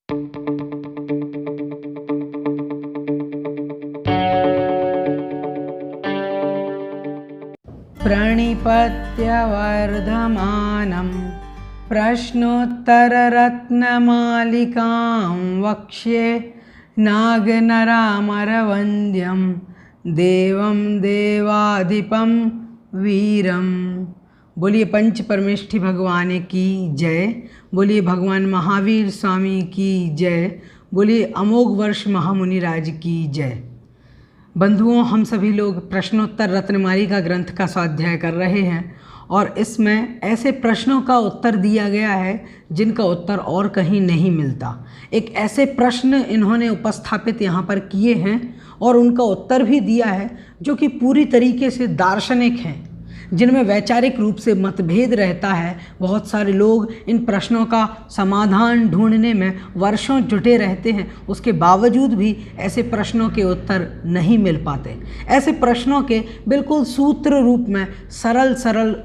प्रणिपत्य वर्धमानं प्रश्नोत्तररत्नमालिकां वक्ष्ये नागनरामरवन्द्यं देवं देवाधिपं वीरम। बोलिए पंच परमेष्ठी भगवान की जय। बोलिए भगवान महावीर स्वामी की जय। बोलिए अमोघ वर्ष महामुनि राज की जय। बंधुओं, हम सभी लोग प्रश्नोत्तर रत्नमालिका ग्रंथ का स्वाध्याय कर रहे हैं और इसमें ऐसे प्रश्नों का उत्तर दिया गया है जिनका उत्तर और कहीं नहीं मिलता। एक ऐसे प्रश्न इन्होंने उपस्थापित यहाँ पर किए हैं और उनका उत्तर भी दिया है जो कि पूरी तरीके से दार्शनिक हैं, जिनमें वैचारिक रूप से मतभेद रहता है। बहुत सारे लोग इन प्रश्नों का समाधान ढूंढने में वर्षों जुटे रहते हैं, उसके बावजूद भी ऐसे प्रश्नों के उत्तर नहीं मिल पाते। ऐसे प्रश्नों के बिल्कुल सूत्र रूप में सरल सरल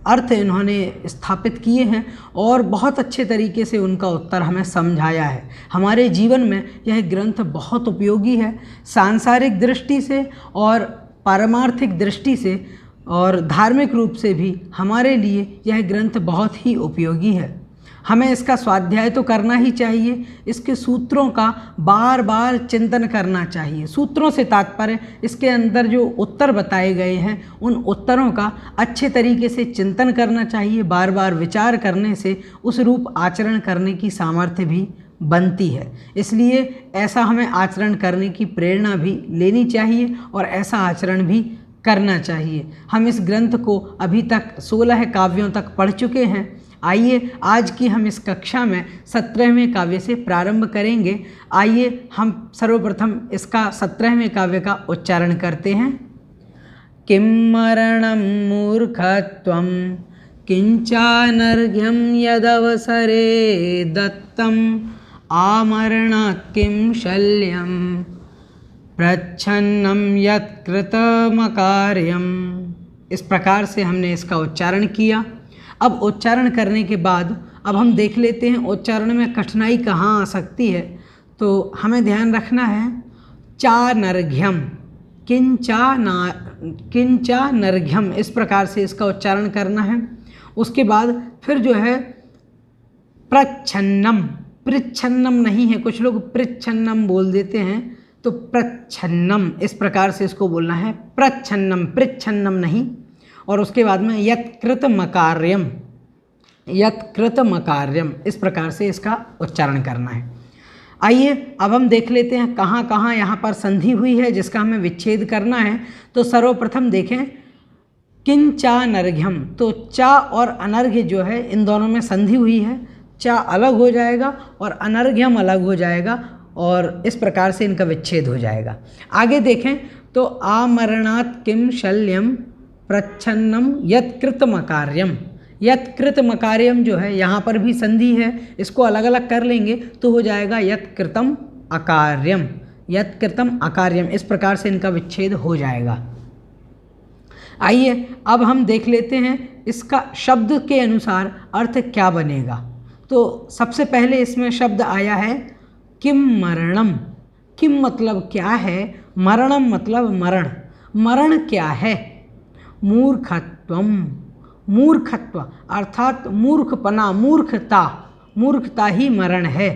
अर्थ इन्होंने स्थापित किए हैं और बहुत अच्छे तरीके से उनका उत्तर हमें समझाया है। हमारे जीवन में यह ग्रंथ बहुत उपयोगी है, सांसारिक दृष्टि से और पारमार्थिक दृष्टि से और धार्मिक रूप से भी हमारे लिए यह ग्रंथ बहुत ही उपयोगी है। हमें इसका स्वाध्याय तो करना ही चाहिए, इसके सूत्रों का बार बार चिंतन करना चाहिए। सूत्रों से तात्पर्य इसके अंदर जो उत्तर बताए गए हैं उन उत्तरों का अच्छे तरीके से चिंतन करना चाहिए। बार बार विचार करने से उस रूप आचरण करने की सामर्थ्य भी बनती है। इसलिए ऐसा हमें आचरण करने की प्रेरणा भी लेनी चाहिए और ऐसा आचरण भी करना चाहिए। हम इस ग्रंथ को अभी तक 16 काव्यों तक पढ़ चुके हैं। आइए आज की हम इस कक्षा में 17वें काव्य से प्रारंभ करेंगे। आइए हम सर्वप्रथम इसका 17वें काव्य का उच्चारण करते हैं। किं मरणं मूर्खत्वं किंचानर्घ्यं यदवसरे दत्तम् आमरणात् किं शल्यं प्रच्छन्नं यत्कृतमकार्यम्। इस प्रकार से हमने इसका उच्चारण किया। अब उच्चारण करने के बाद अब हम देख लेते हैं उच्चारण में कठिनाई कहाँ आ सकती है। तो हमें ध्यान रखना है चानर्घ्यम, किंचानर्घ्यम, इस प्रकार से इसका उच्चारण करना है। उसके बाद फिर जो है प्रच्छन्नम, पृच्छन्नम नहीं है, कुछ लोग पृच्छन्नम बोल देते हैं, तो प्रच्छन्नम इस प्रकार से इसको बोलना है, प्रच्छन्नम, पृच्छन्नम नहीं। और उसके बाद में यत्कृतमकार्यम, यत्कृतमकार्यम, इस प्रकार से इसका उच्चारण करना है। आइए अब हम देख लेते हैं कहाँ कहाँ यहाँ पर संधि हुई है जिसका हमें विच्छेद करना है। तो सर्वप्रथम देखें किंचानर्घ्यम, तो चा और अनर्घ्य जो है इन दोनों में संधि हुई है। चा अलग हो जाएगा और अनर्घ्यम अलग हो जाएगा और इस प्रकार से इनका विच्छेद हो जाएगा। आगे देखें तो आमरणात् किं शल्यम प्रच्छन्नम यत्कृतमकार्यम, यत्कृतमकार्यम जो है यहाँ पर भी संधि है, इसको अलग अलग कर लेंगे तो हो जाएगा यत्कृतम अकार्यम, यत्कृतम अकार्यम, इस प्रकार से इनका विच्छेद हो जाएगा। आइए अब हम देख लेते हैं इसका शब्द के अनुसार अर्थ क्या बनेगा। तो सबसे पहले इसमें शब्द आया है किम मरणम। किम मतलब क्या है, मरणम मतलब मरण। मरण क्या है? मूर्खत्वम, मूर्खत्व अर्थात मूर्खपना, मूर्खता, मूर्खता ही मरण है।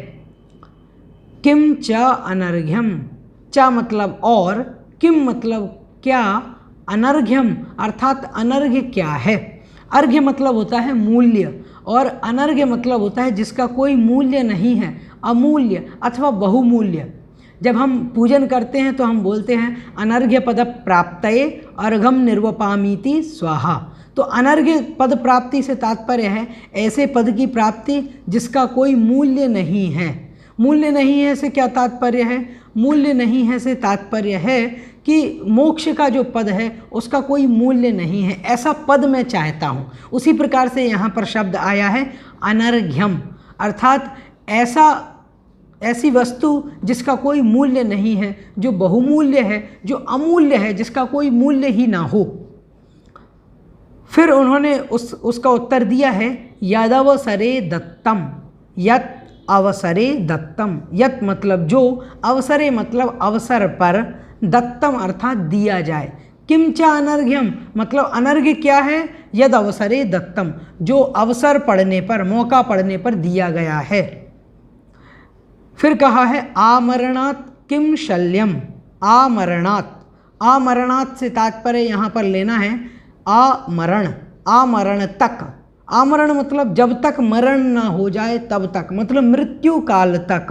किम च अनर्घ्यम, च मतलब और, किम मतलब क्या, अनर्घ्यम अर्थात अनर्घ्य क्या है। अर्घ्य मतलब होता है मूल्य और अनर्घ्य मतलब होता है जिसका कोई मूल्य नहीं है, अमूल्य अथवा बहुमूल्य। जब हम पूजन करते हैं तो हम बोलते हैं अनर्घ्य पद प्राप्तये अर्घम निर्वपामीति स्वाहा। तो अनर्घ्य पद प्राप्ति से तात्पर्य है ऐसे पद की प्राप्ति जिसका कोई मूल्य नहीं है। मूल्य नहीं है से क्या तात्पर्य है? मूल्य नहीं है से तात्पर्य है कि मोक्ष का जो पद है उसका कोई मूल्य नहीं है, ऐसा पद मैं चाहता हूँ। उसी प्रकार से यहाँ पर शब्द आया है अनर्घ्यम, अर्थात ऐसी वस्तु जिसका कोई मूल्य नहीं है, जो बहुमूल्य है, जो अमूल्य है, जिसका कोई मूल्य ही ना हो। फिर उन्होंने उसका उत्तर दिया है यदवसरे दत्तम, यत अवसरे दत्तम। यत मतलब जो, अवसरे मतलब अवसर पर, दत्तम अर्थात दिया जाए। किंचा अनर्घ्यम मतलब अनर्घ्य क्या है? यद अवसरे दत्तम, जो अवसर पड़ने पर, मौका पड़ने पर दिया गया है। फिर कहा है आमरणात् किम शल्यम। आमरणात्, आमरणात् से तात्पर्य यहाँ पर लेना है आमरण, आमरण तक। आमरण मतलब जब तक मरण न हो जाए तब तक, मतलब मृत्यु काल तक।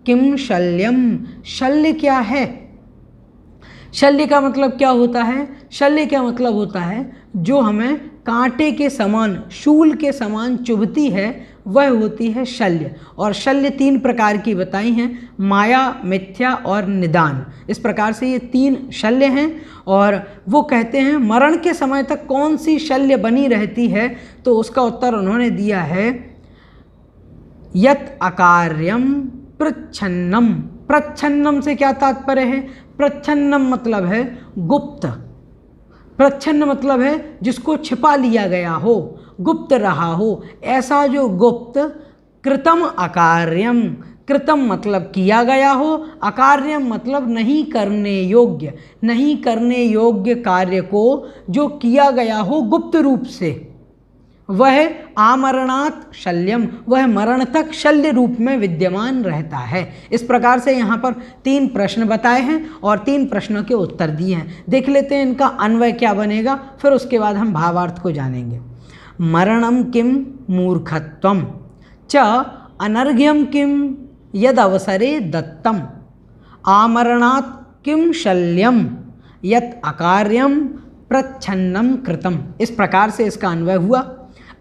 किम शल्यम, शल्य क्या है? शल्य का मतलब क्या होता है? शल्य का मतलब होता है जो हमें कांटे के समान, शूल के समान चुभती है, वह होती है शल्य। और शल्य 3 प्रकार की बताई हैं, माया, मिथ्या और निदान। इस प्रकार से ये 3 शल्य हैं। और वो कहते हैं मरण के समय तक कौन सी शल्य बनी रहती है, तो उसका उत्तर उन्होंने दिया है यत अकार्यम प्रच्छन्नम। प्रच्छन्नम से क्या तात्पर्य है? प्रच्छन्नम मतलब है गुप्त। प्रच्छन्न मतलब है जिसको छिपा लिया गया हो, गुप्त रहा हो, ऐसा जो गुप्त। कृतम अकार्यम, कृतम मतलब किया गया हो, अकार्यम मतलब नहीं करने योग्य, नहीं करने योग्य कार्य को जो किया गया हो गुप्त रूप से, वह आमरणात् शल्यम, वह मरण तक शल्य रूप में विद्यमान रहता है। इस प्रकार से यहाँ पर 3 प्रश्न बताए हैं और 3 प्रश्नों के उत्तर दिए हैं। देख लेते हैं इनका अन्वय क्या बनेगा, फिर उसके बाद हम भावार्थ को जानेंगे। मरणम किम मूर्खत्वम च अनर्घ्यम किम यद अवसरे दत्तम आमरणात् किम शल्यम यत अकार्यम प्रच्छन्नम कृतम। इस प्रकार से इसका अन्वय हुआ।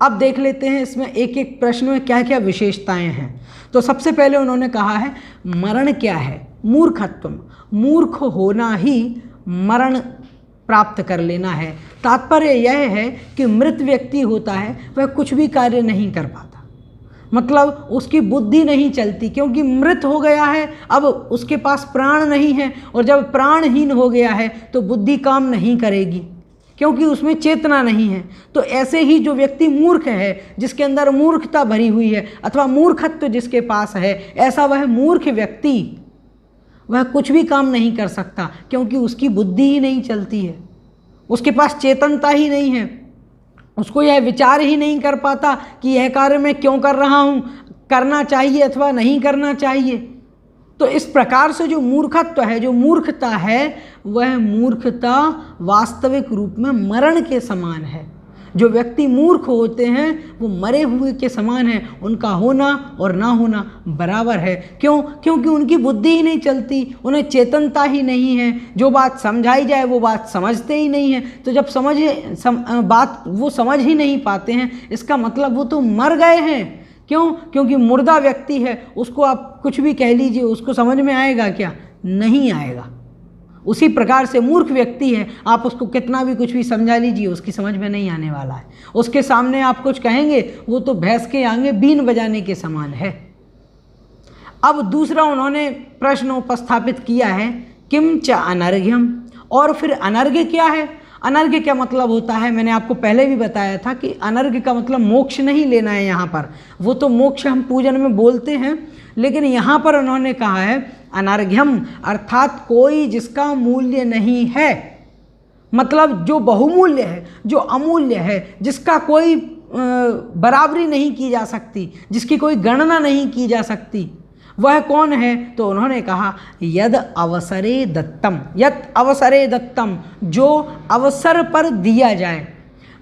अब देख लेते हैं इसमें एक एक प्रश्न में क्या क्या विशेषताएं हैं। तो सबसे पहले उन्होंने कहा है मरण क्या है? मूर्खत्वम, मूर्ख होना ही मरण प्राप्त कर लेना है। तात्पर्य यह है कि मृत व्यक्ति होता है वह कुछ भी कार्य नहीं कर पाता, मतलब उसकी बुद्धि नहीं चलती, क्योंकि मृत हो गया है, अब उसके पास प्राण नहीं है, और जब प्राणहीन हो गया है तो बुद्धि काम नहीं करेगी, क्योंकि उसमें चेतना नहीं है। तो ऐसे ही जो व्यक्ति मूर्ख है, जिसके अंदर मूर्खता भरी हुई है अथवा मूर्खत्व जिसके पास है, ऐसा वह मूर्ख व्यक्ति वह कुछ भी काम नहीं कर सकता, क्योंकि उसकी बुद्धि ही नहीं चलती है, उसके पास चेतनता ही नहीं है, उसको यह विचार ही नहीं कर पाता कि यह कार्य मैं क्यों कर रहा हूँ, करना चाहिए अथवा नहीं करना चाहिए। तो इस प्रकार से जो मूर्खत्व है, जो मूर्खता है, वह मूर्खता वास्तविक रूप में मरण के समान है। जो व्यक्ति मूर्ख होते हैं वो मरे हुए के समान है, उनका होना और ना होना बराबर है। क्यों? क्योंकि उनकी बुद्धि ही नहीं चलती, उन्हें चेतनता ही नहीं है, जो बात समझाई जाए वो बात समझते ही नहीं है। तो जब बात वो समझ ही नहीं पाते हैं, इसका मतलब वो तो मर गए हैं। क्यों? क्योंकि मुर्दा व्यक्ति है, उसको आप कुछ भी कह लीजिए, उसको समझ में आएगा क्या? नहीं आएगा। उसी प्रकार से मूर्ख व्यक्ति है, आप उसको कितना भी कुछ भी समझा लीजिए, उसकी समझ में नहीं आने वाला है। उसके सामने आप कुछ कहेंगे, वो तो भैंस के आगे बीन बजाने के समान है। अब दूसरा उन्होंने प्रश्न उपस्थापित किया है किम च अनर्घ्यम, और फिर अनर्घ्य क्या है? अनर्घ्य क्या मतलब होता है? मैंने आपको पहले भी बताया था कि अनर्घ्य का मतलब मोक्ष नहीं लेना है यहाँ पर, वो तो मोक्ष हम पूजन में बोलते हैं, लेकिन यहाँ पर उन्होंने कहा है अनर्घ्यम अर्थात कोई जिसका मूल्य नहीं है, मतलब जो बहुमूल्य है, जो अमूल्य है, जिसका कोई बराबरी नहीं की जा सकती, जिसकी कोई गणना नहीं की जा सकती, वह कौन है? तो उन्होंने कहा यद अवसरे दत्तम, यद अवसरे दत्तम, जो अवसर पर दिया जाए।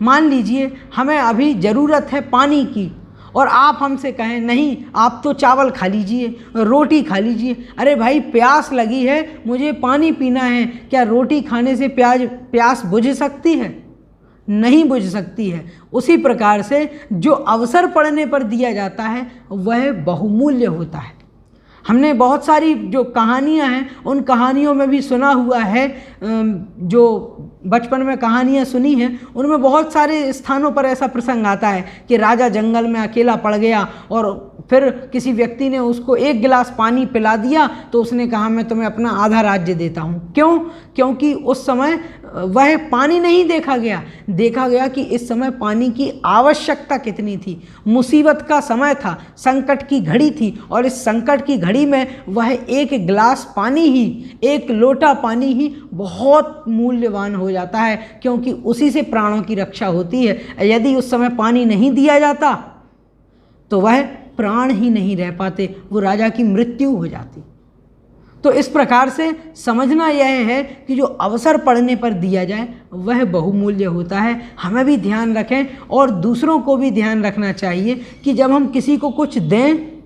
मान लीजिए हमें अभी ज़रूरत है पानी की, और आप हमसे कहें नहीं आप तो चावल खा लीजिए, रोटी खा लीजिए। अरे भाई प्यास लगी है, मुझे पानी पीना है, क्या रोटी खाने से प्यास बुझ सकती है? नहीं बुझ सकती है। उसी प्रकार से जो अवसर पड़ने पर दिया जाता है वह बहुमूल्य होता है। हमने बहुत सारी जो कहानियाँ हैं उन कहानियों में भी सुना हुआ है, जो बचपन में कहानियाँ सुनी हैं उनमें बहुत सारे स्थानों पर ऐसा प्रसंग आता है कि राजा जंगल में अकेला पड़ गया और फिर किसी व्यक्ति ने उसको 1 गिलास पानी पिला दिया तो उसने कहा मैं तुम्हें अपना आधा राज्य देता हूँ। क्यों? क्योंकि उस समय वह पानी नहीं देखा गया, देखा गया कि इस समय पानी की आवश्यकता कितनी थी। मुसीबत का समय था, संकट की घड़ी थी, और इस संकट की घड़ी में वह 1 गिलास पानी ही, 1 लोटा पानी ही बहुत मूल्यवान हो जाता है, क्योंकि उसी से प्राणों की रक्षा होती है। यदि उस समय पानी नहीं दिया जाता तो वह प्राण ही नहीं रह पाते, वो राजा की मृत्यु हो जाती। तो इस प्रकार से समझना यह है कि जो अवसर पड़ने पर दिया जाए वह बहुमूल्य होता है। हमें भी ध्यान रखें और दूसरों को भी ध्यान रखना चाहिए कि जब हम किसी को कुछ दें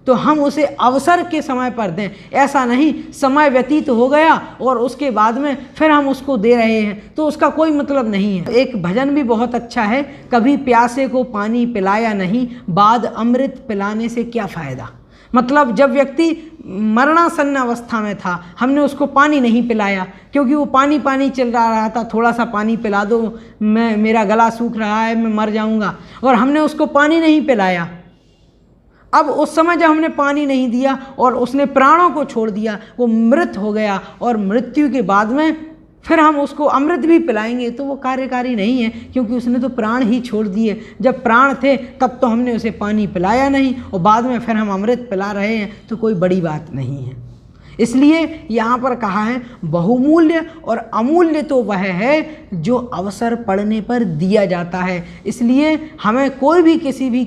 तो हम उसे अवसर के समय पर दें। ऐसा नहीं समय व्यतीत हो गया और उसके बाद में फिर हम उसको दे रहे हैं तो उसका कोई मतलब नहीं है। एक भजन भी बहुत अच्छा है, कभी प्यासे को पानी पिलाया नहीं, बाद अमृत पिलाने से क्या फ़ायदा। मतलब जब व्यक्ति मरणासन्न अवस्था में था, हमने उसको पानी नहीं पिलाया क्योंकि वो पानी पानी चल रहा था, थोड़ा सा पानी पिला दो, मेरा गला सूख रहा है, मैं मर जाऊंगा, और हमने उसको पानी नहीं पिलाया। अब उस समय जब हमने पानी नहीं दिया और उसने प्राणों को छोड़ दिया, वो मृत हो गया, और मृत्यु के बाद में फिर हम उसको अमृत भी पिलाएंगे तो वो कार्यकारी नहीं है, क्योंकि उसने तो प्राण ही छोड़ दिए। जब प्राण थे तब तो हमने उसे पानी पिलाया नहीं, और बाद में फिर हम अमृत पिला रहे हैं तो कोई बड़ी बात नहीं है। इसलिए यहाँ पर कहा है बहुमूल्य और अमूल्य तो वह है जो अवसर पड़ने पर दिया जाता है। इसलिए हमें कोई भी किसी भी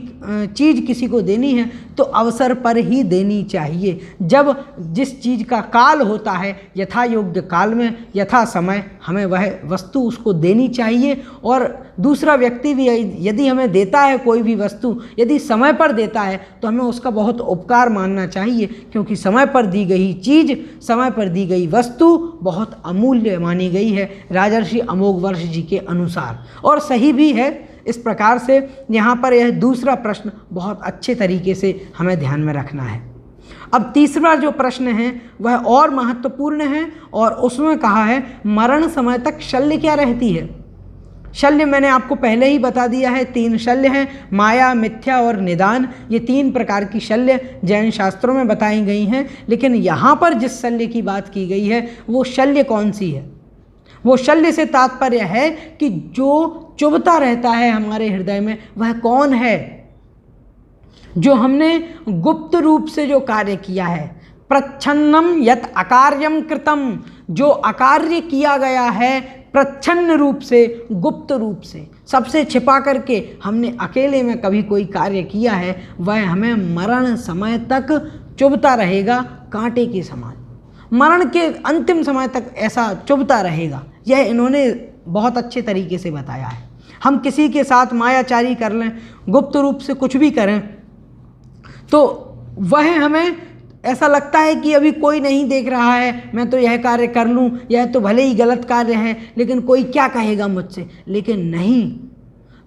चीज़ किसी को देनी है तो अवसर पर ही देनी चाहिए। जब जिस चीज़ का काल होता है, यथा योग्य काल में यथा समय हमें वह वस्तु उसको देनी चाहिए। और दूसरा व्यक्ति भी यदि हमें देता है कोई भी वस्तु, यदि समय पर देता है तो हमें उसका बहुत उपकार मानना चाहिए, क्योंकि समय पर दी गई चीज़, समय पर दी गई वस्तु बहुत अमूल्य मानी गई है राजर्षि अमोघवर्ष जी के अनुसार, और सही भी है। इस प्रकार से यहाँ पर यह दूसरा प्रश्न बहुत अच्छे तरीके से हमें ध्यान में रखना है। अब तीसरा जो प्रश्न है वह और महत्वपूर्ण है, और उसमें कहा है मरण समय तक शल्य क्या रहती है। शल्य मैंने आपको पहले ही बता दिया है, 3 शल्य हैं, माया, मिथ्या और निदान। ये 3 प्रकार की शल्य जैन शास्त्रों में बताई गई हैं। लेकिन यहाँ पर जिस शल्य की बात की गई है वो शल्य कौन सी है? वो शल्य से तात्पर्य है कि जो चुभता रहता है हमारे हृदय में, वह कौन है? जो हमने गुप्त रूप से जो कार्य किया है, प्रच्छन्नम यत अकार्यम कृतम, जो अकार्य किया गया है प्रच्छन्न रूप से, गुप्त रूप से, सबसे छिपा करके हमने अकेले में कभी कोई कार्य किया है, वह हमें मरण समय तक चुभता रहेगा कांटे के समान। मरण के अंतिम समय तक ऐसा चुभता रहेगा। यह इन्होंने बहुत अच्छे तरीके से बताया है। हम किसी के साथ मायाचारी कर लें, गुप्त रूप से कुछ भी करें, तो वह हमें ऐसा लगता है कि अभी कोई नहीं देख रहा है, मैं तो यह कार्य कर लूँ, यह तो भले ही गलत कार्य है लेकिन कोई क्या कहेगा मुझसे। लेकिन नहीं,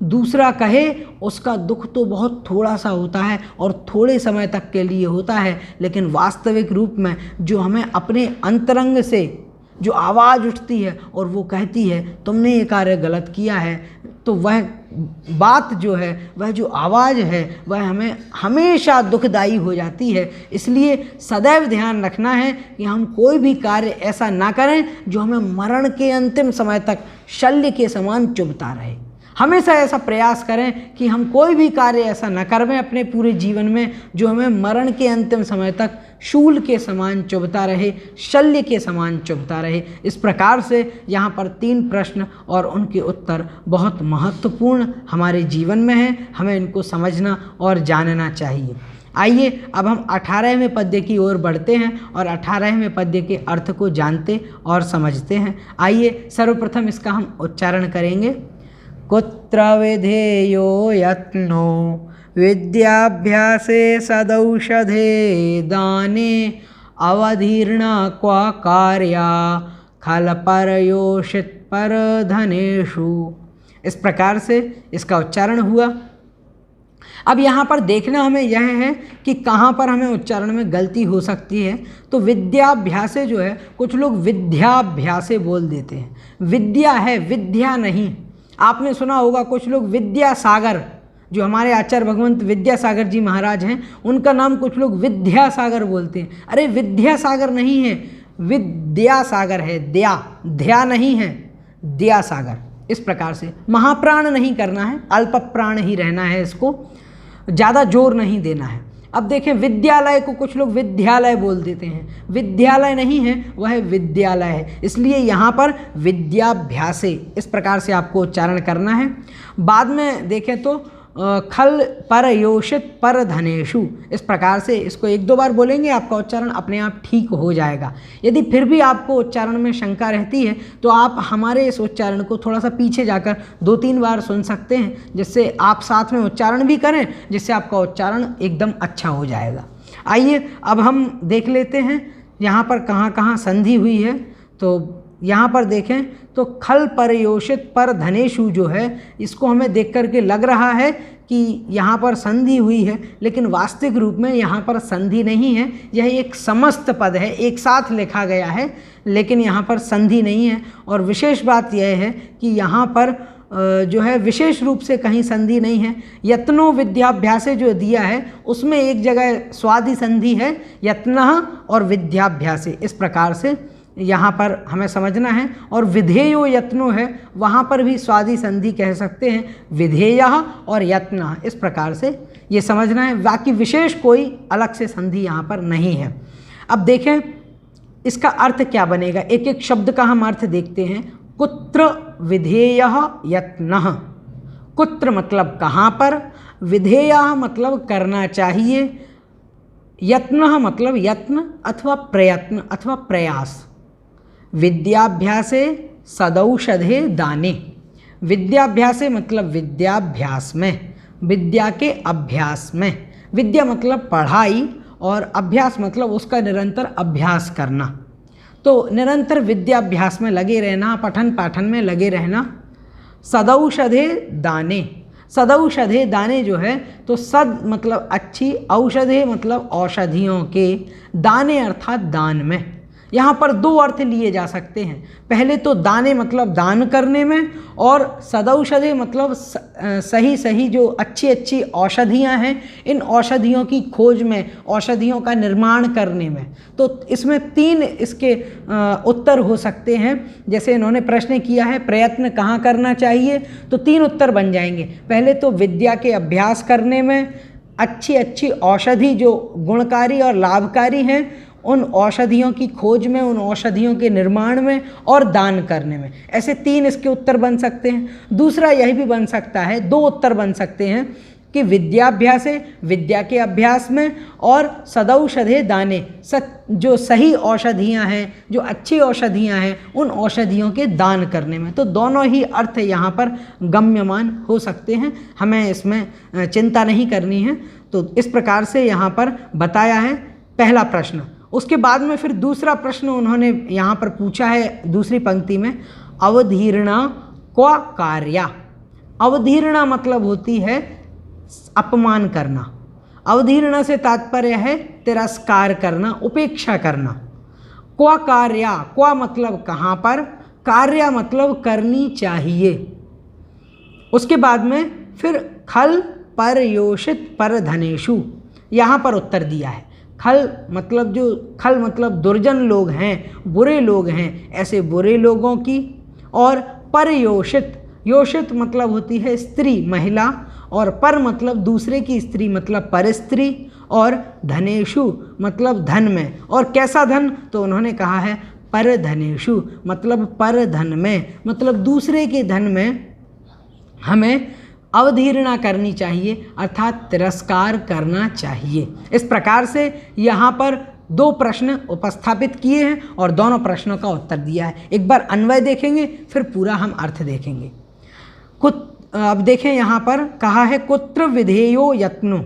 दूसरा कहे उसका दुख तो बहुत थोड़ा सा होता है और थोड़े समय तक के लिए होता है, लेकिन वास्तविक रूप में जो हमें अपने अंतरंग से जो आवाज़ उठती है और वो कहती है तुमने ये कार्य गलत किया है, तो वह बात जो है, वह जो आवाज़ है, वह हमें हमेशा दुखदायी हो जाती है। इसलिए सदैव ध्यान रखना है कि हम कोई भी कार्य ऐसा ना करें जो हमें मरण के अंतिम समय तक शल्य के समान चुभता रहे। हमेशा ऐसा प्रयास करें कि हम कोई भी कार्य ऐसा न करें अपने पूरे जीवन में जो हमें मरण के अंतिम समय तक शूल के समान चुभता रहे, शल्य के समान चुभता रहे। इस प्रकार से यहाँ पर 3 प्रश्न और उनके उत्तर बहुत महत्वपूर्ण हमारे जीवन में हैं। हमें इनको समझना और जानना चाहिए। आइए अब हम 18वें पद्य की ओर बढ़ते हैं और 18वें पद्य के अर्थ को जानते और समझते हैं। आइए सर्वप्रथम इसका हम उच्चारण करेंगे। कुत्र विधेयो यत्नो विद्याभ्यासे सदौषधे दाने अवधीर्णा क्व कार्या खलपरयोषित परधनेषु। इस प्रकार से इसका उच्चारण हुआ। अब यहाँ पर देखना हमें यह है कि कहाँ पर हमें उच्चारण में गलती हो सकती है। तो विद्याभ्यासे जो है, कुछ लोग विद्याभ्यासे बोल देते हैं। विद्या है, विद्या नहीं। आपने सुना होगा कुछ लोग विद्या सागर, जो हमारे आचार्य भगवंत विद्यासागर जी महाराज हैं, उनका नाम कुछ लोग विद्यासागर बोलते हैं। अरे विद्यासागर नहीं है, विद्यासागर है, ध्या नहीं है, द्यासागर। इस प्रकार से महाप्राण नहीं करना है, अल्प प्राण ही रहना है, इसको ज़्यादा जोर नहीं देना है। अब देखें, विद्यालय को कुछ लोग विद्यालय बोल देते हैं, विद्यालय नहीं है, वह विद्यालय है। इसलिए यहाँ पर विद्याभ्यासे इस प्रकार से आपको उच्चारण करना है। बाद में देखें तो खल पर योषित पर धनेषु, इस प्रकार से इसको 1-2 बार बोलेंगे, आपका उच्चारण अपने आप ठीक हो जाएगा। यदि फिर भी आपको उच्चारण में शंका रहती है तो आप हमारे इस उच्चारण को थोड़ा सा पीछे जाकर 2-3 बार सुन सकते हैं, जिससे आप साथ में उच्चारण भी करें, जिससे आपका उच्चारण एकदम अच्छा हो जाएगा। आइए अब हम देख लेते हैं यहाँ पर कहाँ कहाँ संधि हुई है। तो यहाँ पर देखें तो खल परयोषित पर धनेषु जो है, इसको हमें देख करके लग रहा है कि यहाँ पर संधि हुई है, लेकिन वास्तविक रूप में यहाँ पर संधि नहीं है। यह एक समस्त पद है, एक साथ लिखा गया है, लेकिन यहाँ पर संधि नहीं है। और विशेष बात यह है कि यहाँ पर जो है विशेष रूप से कहीं संधि नहीं है। यत्नो विद्याभ्यासे जो दिया है उसमें एक जगह स्वादि संधि है, यत्नः और विद्याभ्यासे, इस प्रकार से यहाँ पर हमें समझना है। और विधेयो यत्नो है, वहाँ पर भी स्वादि संधि कह सकते हैं, विधेयः और यत्नः, इस प्रकार से ये समझना है। बाकी विशेष कोई अलग से संधि यहाँ पर नहीं है। अब देखें इसका अर्थ क्या बनेगा, एक एक शब्द का हम अर्थ देखते हैं। कुत्र विधेयः यत्नः, कुत्र मतलब कहाँ पर, विधेयः मतलब करना चाहिए, यत्नः मतलब यत्न अथवा प्रयत्न अथवा प्रयास। विद्याभ्यासे सदौषधे दाने, विद्याभ्यासे मतलब विद्याभ्यास में, विद्या के अभ्यास में। विद्या मतलब पढ़ाई और अभ्यास मतलब उसका निरंतर अभ्यास करना। तो निरंतर विद्याभ्यास में लगे रहना, पठन पाठन में लगे रहना। सदौषधे दाने, सदौषधे दाने जो है तो सद मतलब अच्छी, औषधे मतलब औषधियों के, दाने अर्थात दान में। यहाँ पर 2 अर्थ लिए जा सकते हैं। पहले तो दाने मतलब दान करने में, और सदौषधे मतलब सही सही जो अच्छी अच्छी औषधियाँ हैं, इन औषधियों की खोज में, औषधियों का निर्माण करने में। तो इसमें 3 इसके उत्तर हो सकते हैं। जैसे इन्होंने प्रश्न किया है प्रयत्न कहाँ करना चाहिए, तो 3 उत्तर बन जाएंगे। पहले तो विद्या के अभ्यास करने में, अच्छी अच्छी औषधि जो गुणकारी और लाभकारी हैं उन औषधियों की खोज में, उन औषधियों के निर्माण में, और दान करने में। ऐसे 3 इसके उत्तर बन सकते हैं। दूसरा यही भी बन सकता है, 2 उत्तर बन सकते हैं कि विद्याभ्यासे विद्या के अभ्यास में, और सदौषधे दाने जो सही औषधियाँ हैं, जो अच्छी औषधियाँ हैं, उन औषधियों के दान करने में। तो दोनों ही अर्थ यहाँ पर गम्यमान हो सकते हैं, हमें इसमें चिंता नहीं करनी है। तो इस प्रकार से यहाँ पर बताया है पहला प्रश्न। उसके बाद में फिर दूसरा प्रश्न उन्होंने यहाँ पर पूछा है दूसरी पंक्ति में, अवधीर्णा क्व कार्या। अवधीर्णा मतलब होती है अपमान करना। अवधीर्णा से तात्पर्य है तिरस्कार करना, उपेक्षा करना। क्व कार्या, क्व मतलब कहाँ पर, कार्या मतलब करनी चाहिए। उसके बाद में फिर खल पर योषित पर धनेषु, यहाँ पर उत्तर दिया है। खल मतलब दुर्जन लोग हैं, बुरे लोग हैं, ऐसे बुरे लोगों की। और परयोषित, योषित मतलब होती है स्त्री, महिला, और पर मतलब दूसरे की स्त्री मतलब पर स्त्री, और धनेषु मतलब धन में। और कैसा धन, तो उन्होंने कहा है पर धनेषु मतलब पर धन में, मतलब दूसरे के धन में हमें अवधीर्णा करनी चाहिए, अर्थात तिरस्कार करना चाहिए। इस प्रकार से यहाँ पर 2 प्रश्न उपस्थापित किए हैं और दोनों प्रश्नों का उत्तर दिया है। एक बार अन्वय देखेंगे, फिर पूरा हम अर्थ देखेंगे। अब देखें यहाँ पर कहा है कुत्र विधेयो यत्नो,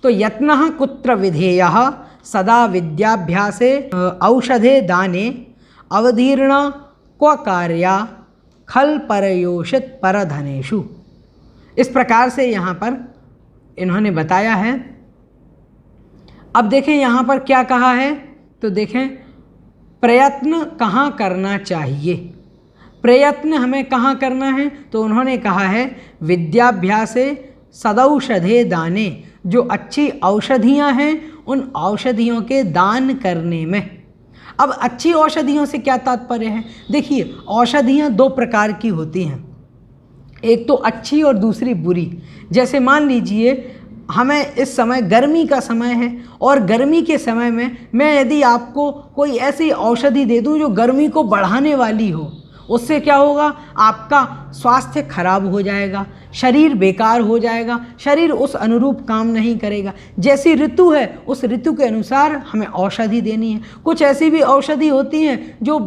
तो यत्नः कुत्र विधेयः सदा विद्याभ्यासे औषधे दाने अवधीर्णा क्व कार्या खल परयोषित पर धनेषु। इस प्रकार से यहाँ पर इन्होंने बताया है। अब देखें यहाँ पर क्या कहा है, तो देखें प्रयत्न कहाँ करना चाहिए। प्रयत्न हमें कहाँ करना है, तो उन्होंने कहा है विद्याभ्यासे सदौषधे दाने, जो अच्छी औषधियाँ हैं उन औषधियों के दान करने में। अब अच्छी औषधियों से क्या तात्पर्य है? देखिए, औषधियाँ दो प्रकार की होती हैं, एक तो अच्छी और दूसरी बुरी। जैसे मान लीजिए हमें इस समय गर्मी का समय है और गर्मी के समय में मैं यदि आपको कोई ऐसी औषधि दे दूं जो गर्मी को बढ़ाने वाली हो, उससे क्या होगा? आपका स्वास्थ्य खराब हो जाएगा, शरीर बेकार हो जाएगा, शरीर उस अनुरूप काम नहीं करेगा। जैसी ऋतु है उस ऋतु के अनुसार हमें औषधि देनी है। कुछ ऐसी भी औषधि होती हैं जो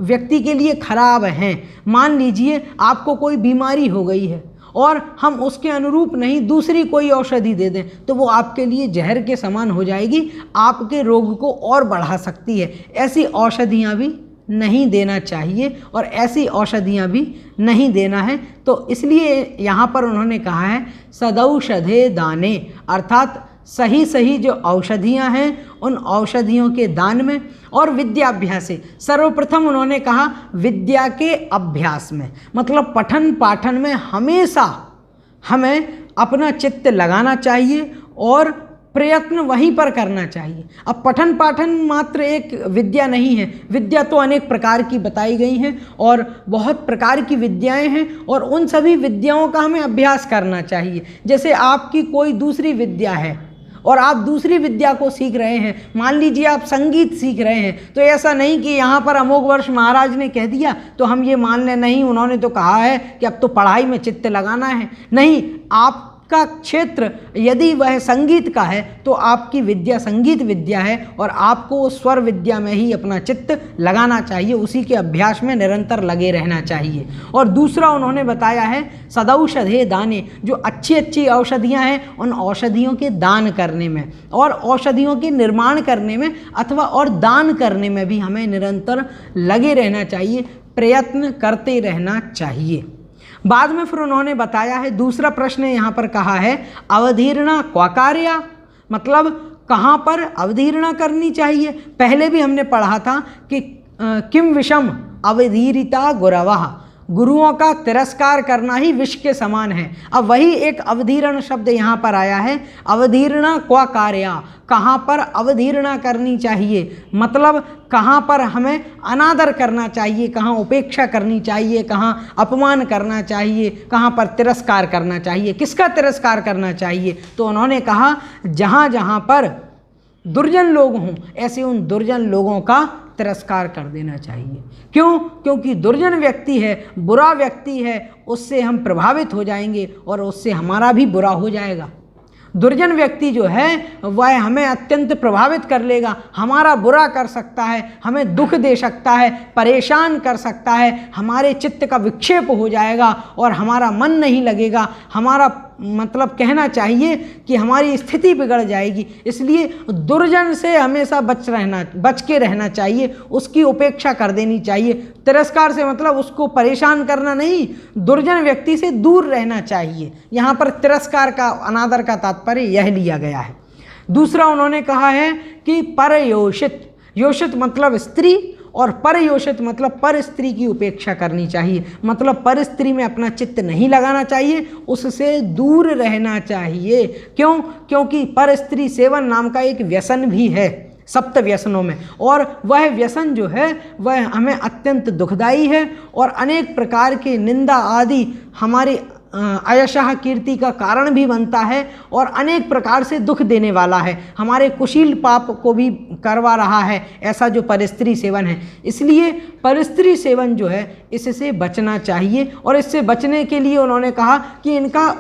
व्यक्ति के लिए खराब हैं। मान लीजिए आपको कोई बीमारी हो गई है और हम उसके अनुरूप नहीं दूसरी कोई औषधि दे दें तो वो आपके लिए जहर के समान हो जाएगी, आपके रोग को और बढ़ा सकती है। ऐसी औषधियाँ भी नहीं देना चाहिए और ऐसी औषधियाँ भी नहीं देना है। तो इसलिए यहाँ पर उन्होंने कहा है सदौषधे दाने, अर्थात सही सही जो औषधियाँ हैं उन औषधियों के दान में। और विद्याभ्यासे, सर्वप्रथम उन्होंने कहा विद्या के अभ्यास में, मतलब पठन पाठन में हमेशा हमें अपना चित्त लगाना चाहिए और प्रयत्न वहीं पर करना चाहिए। अब पठन पाठन मात्र एक विद्या नहीं है, विद्या तो अनेक प्रकार की बताई गई हैं और बहुत प्रकार की विद्याएं हैं और उन सभी विद्याओं का हमें अभ्यास करना चाहिए। जैसे आपकी कोई दूसरी विद्या है और आप दूसरी विद्या को सीख रहे हैं, मान लीजिए आप संगीत सीख रहे हैं, तो ऐसा नहीं कि यहाँ पर अमोघ वर्ष महाराज ने कह दिया तो हम ये मान लें नहीं, उन्होंने तो कहा है कि अब तो पढ़ाई में चित्त लगाना है। नहीं, आपका क्षेत्र यदि वह संगीत का है तो आपकी विद्या संगीत विद्या है और आपको स्वर विद्या में ही अपना चित्त लगाना चाहिए, उसी के अभ्यास में निरंतर लगे रहना चाहिए। और दूसरा उन्होंने बताया है सदौषधे दाने, जो अच्छी अच्छी औषधियाँ हैं उन औषधियों के दान करने में और औषधियों के निर्माण करने में अथवा और दान करने में भी हमें निरंतर लगे रहना चाहिए, प्रयत्न करते रहना चाहिए। बाद में फिर उन्होंने बताया है, दूसरा प्रश्न यहाँ पर कहा है अवधीर्णा क्वा कार्या, मतलब कहाँ पर अवधीर्णा करनी चाहिए। पहले भी हमने पढ़ा था कि किम विषम अवधीरिता गुरवः, गुरुओं का तिरस्कार करना ही विष के समान है। अब वही एक अवधीर्ण शब्द यहाँ पर आया है, अवधीर्णा क्वा कार्या, कहाँ पर अवधीर्णा करनी चाहिए, मतलब कहाँ पर हमें अनादर करना चाहिए, कहाँ उपेक्षा करनी चाहिए, कहाँ अपमान करना चाहिए, कहाँ पर तिरस्कार करना चाहिए। किसका तिरस्कार करना चाहिए? तो उन्होंने कहा जहाँ जहाँ पर दुर्जन लोग हों ऐसे उन दुर्जन लोगों का तिरस्कार कर देना चाहिए। क्यों? क्योंकि दुर्जन व्यक्ति है, बुरा व्यक्ति है, उससे हम प्रभावित हो जाएंगे और उससे हमारा भी बुरा हो जाएगा। दुर्जन व्यक्ति जो है वह हमें अत्यंत प्रभावित कर लेगा, हमारा बुरा कर सकता है, हमें दुख दे सकता है, परेशान कर सकता है, हमारे चित्त का विक्षेप हो जाएगा और हमारा मन नहीं लगेगा, हमारा मतलब कहना चाहिए कि हमारी स्थिति बिगड़ जाएगी। इसलिए दुर्जन से हमेशा बच के रहना चाहिए, उसकी उपेक्षा कर देनी चाहिए। तिरस्कार से मतलब उसको परेशान करना नहीं, दुर्जन व्यक्ति से दूर रहना चाहिए। यहाँ पर तिरस्कार का अनादर का तात्पर्य यह लिया गया है। दूसरा उन्होंने कहा है कि परयोषित, योषित मतलब स्त्री और परयोषित मतलब पर स्त्री की उपेक्षा करनी चाहिए, मतलब पर स्त्री में अपना चित्त नहीं लगाना चाहिए, उससे दूर रहना चाहिए। क्यों? क्योंकि पर स्त्री सेवन नाम का एक व्यसन भी है सप्त व्यसनों में, और वह व्यसन जो है वह हमें अत्यंत दुखदायी है और अनेक प्रकार के निंदा आदि हमारे अयशः कीर्ति का कारण भी बनता है और अनेक प्रकार से दुख देने वाला है, हमारे कुशील पाप को भी करवा रहा है ऐसा जो परस्त्री सेवन है। इसलिए परस्त्री सेवन जो है इससे बचना चाहिए और इससे बचने के लिए उन्होंने कहा कि इनका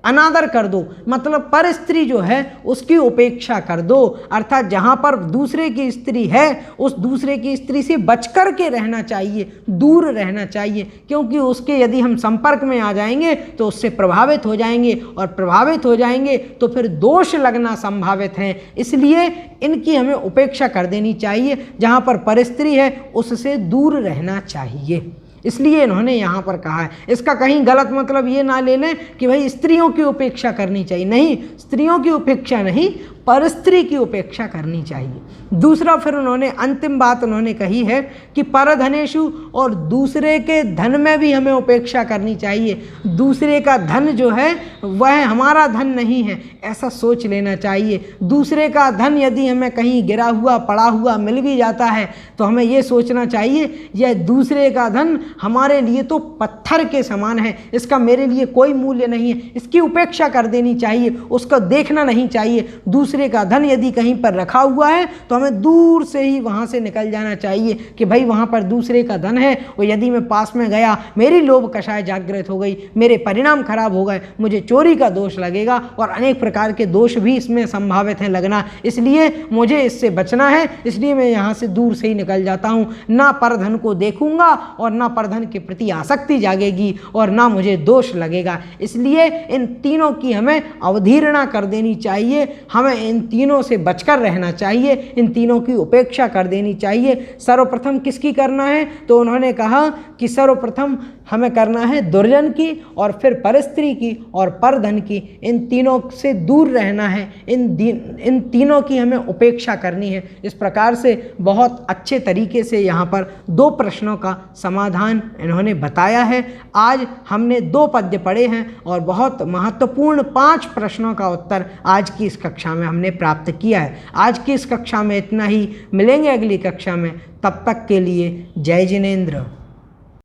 अनादर कर दो, मतलब पर स्त्री जो है उसकी उपेक्षा कर दो, अर्थात जहाँ पर दूसरे की स्त्री है उस दूसरे की स्त्री से बचकर के रहना चाहिए, दूर रहना चाहिए, क्योंकि उसके यदि हम संपर्क में आ जाएंगे तो उससे प्रभावित हो जाएंगे और प्रभावित हो जाएंगे तो फिर दोष लगना संभावित है। इसलिए इनकी हमें उपेक्षा कर देनी चाहिए, जहाँ पर पर स्त्री है उससे दूर रहना चाहिए। इसलिए इन्होंने यहाँ पर कहा है। इसका कहीं गलत मतलब ये ना ले लें कि भाई स्त्रियों की उपेक्षा करनी चाहिए, नहीं, स्त्रियों की उपेक्षा नहीं, परस्त्री की उपेक्षा करनी चाहिए। दूसरा फिर उन्होंने अंतिम बात उन्होंने कही है कि परधनेषु, और दूसरे के धन में भी हमें उपेक्षा करनी चाहिए। दूसरे का धन जो है वह हमारा धन नहीं है, ऐसा सोच लेना चाहिए। दूसरे का धन यदि हमें कहीं गिरा हुआ पड़ा हुआ मिल भी जाता है तो हमें ये सोचना चाहिए यह दूसरे का धन हमारे लिए तो पत्थर के समान है, इसका मेरे लिए कोई मूल्य नहीं है, इसकी उपेक्षा कर देनी चाहिए, उसको देखना नहीं चाहिए। दूसरे का धन यदि कहीं पर रखा हुआ है तो हमें दूर से ही वहाँ से निकल जाना चाहिए कि भाई वहाँ पर दूसरे का धन है, और यदि मैं पास में गया, मेरी लोभ कषाय जागृत हो गई, मेरे परिणाम खराब हो गए, मुझे चोरी का दोष लगेगा और अनेक प्रकार के दोष भी इसमें संभावित हैं लगना। इसलिए मुझे इससे बचना है, इसलिए मैं यहाँ से दूर से ही निकल जाता हूँ। ना परधन को देखूंगा और ना परधन के प्रति आसक्ति जागेगी और ना मुझे दोष लगेगा। इसलिए इन तीनों की हमें अवधीरणा कर देनी चाहिए, हमें इन तीनों से बचकर रहना चाहिए, इन तीनों की उपेक्षा कर देनी चाहिए। सर्वप्रथम किसकी करना है? तो उन्होंने कहा कि सर्वप्रथम हमें करना है दुर्जन की, और फिर परस्त्री की और परधन की। इन तीनों से दूर रहना है, इन तीनों की हमें उपेक्षा करनी है। इस प्रकार से बहुत अच्छे तरीके से यहाँ पर 2 प्रश्नों का समाधान इन्होंने बताया है। आज हमने 2 पद्य पढ़े हैं और बहुत महत्वपूर्ण 5 प्रश्नों का उत्तर आज की इस कक्षा में हमने प्राप्त किया है। आज की इस कक्षा में इतना ही, मिलेंगे अगली कक्षा में, तब तक के लिए जय जिनेंद्र।